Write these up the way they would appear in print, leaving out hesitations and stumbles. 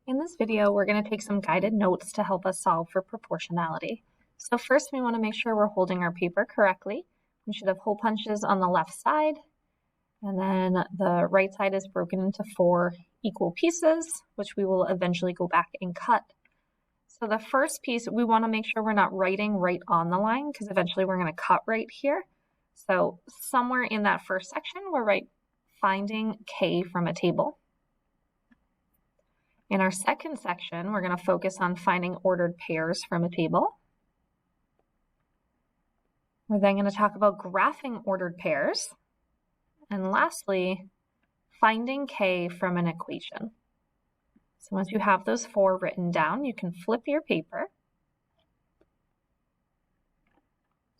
In this video, we're going to take some guided notes to help us solve for proportionality. So first, we want to make sure we're holding our paper correctly. We should have hole punches on the left side, and then the right side is broken into 4 equal pieces, which we will eventually go back and cut. So the first piece, we want to make sure we're not writing right on the line, because eventually we're going to cut right here. So somewhere in that first section, we're finding K from a table. In our second section, we're going to focus on finding ordered pairs from a table. We're then going to talk about graphing ordered pairs. And lastly, finding K from an equation. So once you have those 4 written down, you can flip your paper.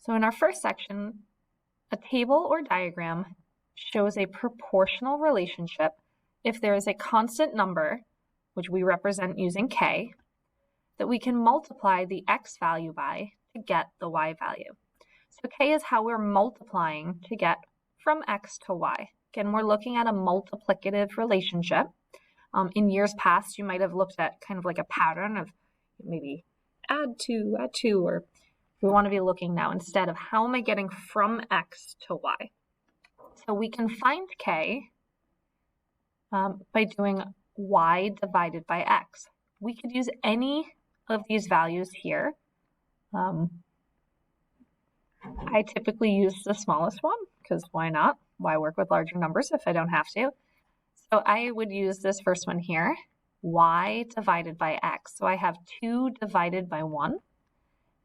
So in our first section, a table or diagram shows a proportional relationship if there is a constant number, which we represent using K, that we can multiply the X value by to get the Y value. So K is how we're multiplying to get from X to Y. Again, we're looking at a multiplicative relationship. In years past, you might have looked at kind of like a pattern of maybe add 2, or we want to be looking now instead of how am I getting from X to Y. So we can find K by doing Y divided by X. We could use any of these values here. I typically use the smallest one because why not? Why work with larger numbers if I don't have to? So I would use this first one here, Y divided by X. So I have 2 divided by 1,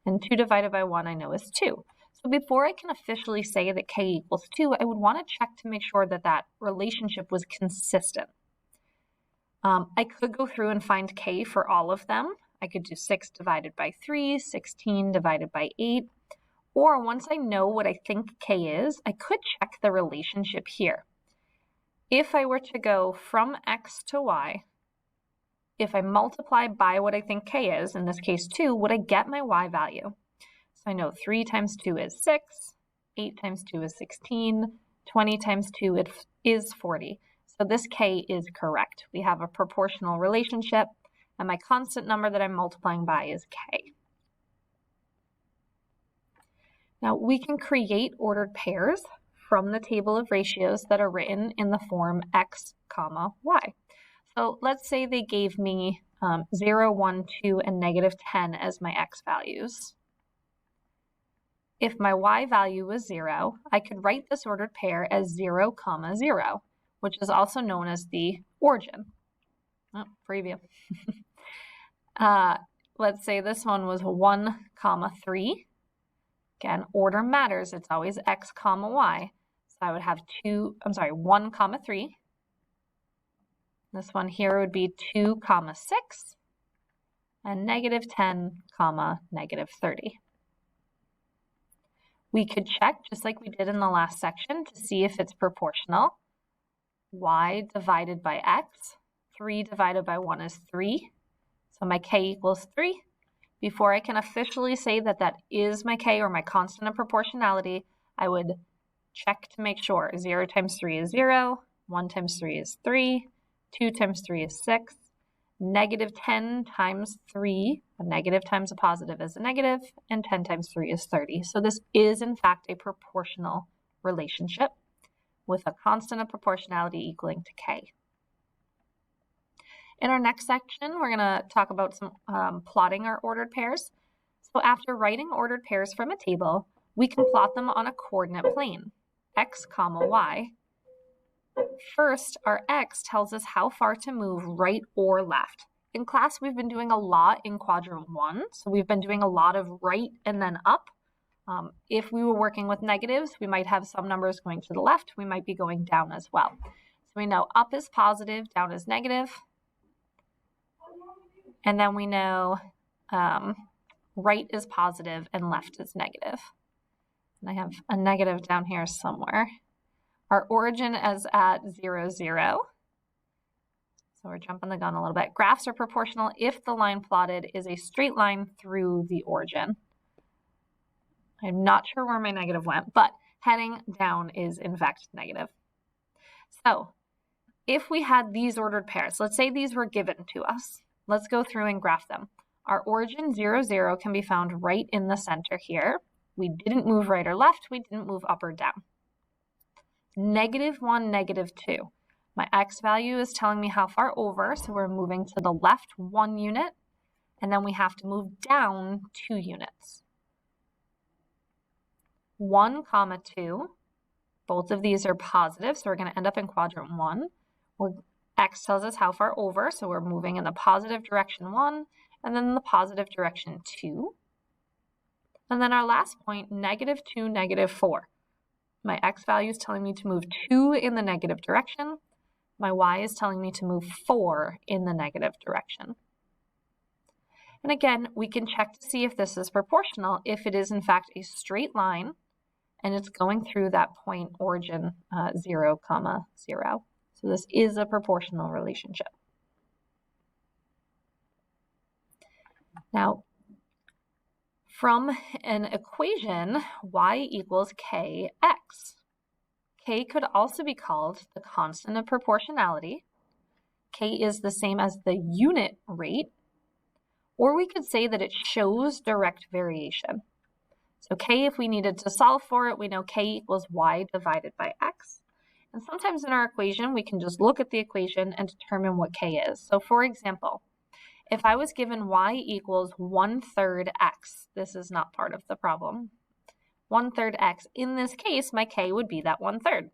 and 2 divided by 1 I know is 2. So before I can officially say that K equals 2, I would want to check to make sure that that relationship was consistent. I could go through and find K for all of them. I could do 6 divided by 3, 16 divided by 8. Or once I know what I think K is, I could check the relationship here. If I were to go from X to Y, if I multiply by what I think K is, in this case 2, would I get my Y value? So I know 3 times 2 is 6, 8 times 2 is 16, 20 times 2 is 40. So this K is correct. We have a proportional relationship, and my constant number that I'm multiplying by is K. Now we can create ordered pairs from the table of ratios that are written in the form X, comma, Y. So let's say they gave me 0, 1, 2, and -10 as my X values. If my Y value was 0, I could write this ordered pair as 0, 0, which is also known as the origin. Oh, preview. Let's say this one was 1, 3. Again, order matters. It's always X, Y. So I would have 1, 3. This one here would be 2, 6, and -10, -30. We could check, just like we did in the last section, to see if it's proportional. Y divided by X, 3 divided by 1 is 3. So my K equals 3. Before I can officially say that that is my K or my constant of proportionality, I would check to make sure 0 times 3 is 0, 1 times 3 is 3, 2 times 3 is 6, -10 times 3, a negative times a positive is a negative, and 10 times 3 is 30. So this is in fact a proportional relationship with a constant of proportionality equaling to K. In our next section, we're going to talk about some plotting our ordered pairs. So after writing ordered pairs from a table, we can plot them on a coordinate plane, X, Y. First, our X tells us how far to move right or left. In class, we've been doing a lot in quadrant 1, so we've been doing a lot of right and then up. If we were working with negatives, we might have some numbers going to the left. We might be going down as well. So we know up is positive, down is negative. And then we know right is positive and left is negative. And I have a negative down here somewhere. Our origin is at 0, 0. So we're jumping the gun a little bit. Graphs are proportional if the line plotted is a straight line through the origin. I'm not sure where my negative went, but heading down is in fact negative. So if we had these ordered pairs, let's say these were given to us, let's go through and graph them. Our origin 0, 0 can be found right in the center here. We didn't move right or left. We didn't move up or down. -1, -2. My x value is telling me how far over, so we're moving to the left 1 unit, and then we have to move down 2 units. 1, 2. Both of these are positive, so we're going to end up in quadrant 1. X tells us how far over, so we're moving in the positive direction 1, and then the positive direction 2. And then our last point, -2, -4. My x value is telling me to move 2 in the negative direction. My y is telling me to move 4 in the negative direction. And again, we can check to see if this is proportional if it is in fact a straight line and it's going through that point origin 0, 0. So this is a proportional relationship. Now, from an equation, y equals kx. K could also be called the constant of proportionality. K is the same as the unit rate, or we could say that it shows direct variation. So K, if we needed to solve for it, we know K equals y divided by x. And sometimes in our equation, we can just look at the equation and determine what K is. So for example, if I was given y equals 1/3 x, this is not part of the problem. 1/3 x, in this case, my K would be that 1/3.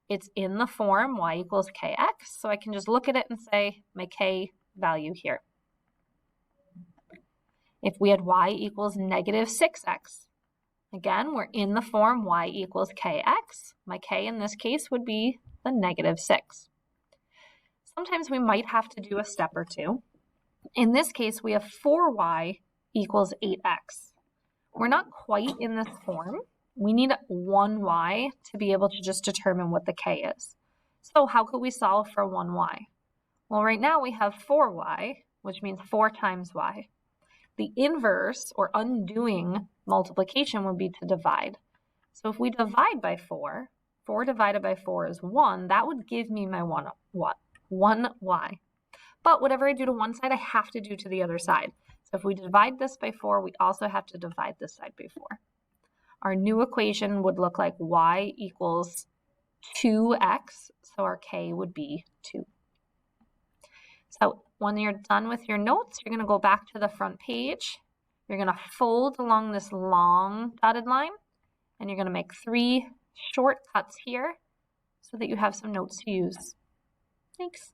It's in the form y equals kx, so I can just look at it and say my K value here. If we had y equals -6x, again, we're in the form y equals kx. My K in this case would be the -6. Sometimes we might have to do a step or two. In this case, we have 4y equals 8x. We're not quite in this form. We need 1y to be able to just determine what the K is. So how could we solve for 1y? Well, right now we have 4y, which means 4 times y. The inverse or undoing multiplication would be to divide. So if we divide by 4, 4 divided by 4 is 1, that would give me my 1y. But whatever I do to one side, I have to do to the other side. So if we divide this by 4, we also have to divide this side by 4. Our new equation would look like y equals 2x, so our K would be 2. So when you're done with your notes, you're going to go back to the front page. You're going to fold along this long dotted line, and you're going to make 3 short cuts here so that you have some notes to use. Thanks.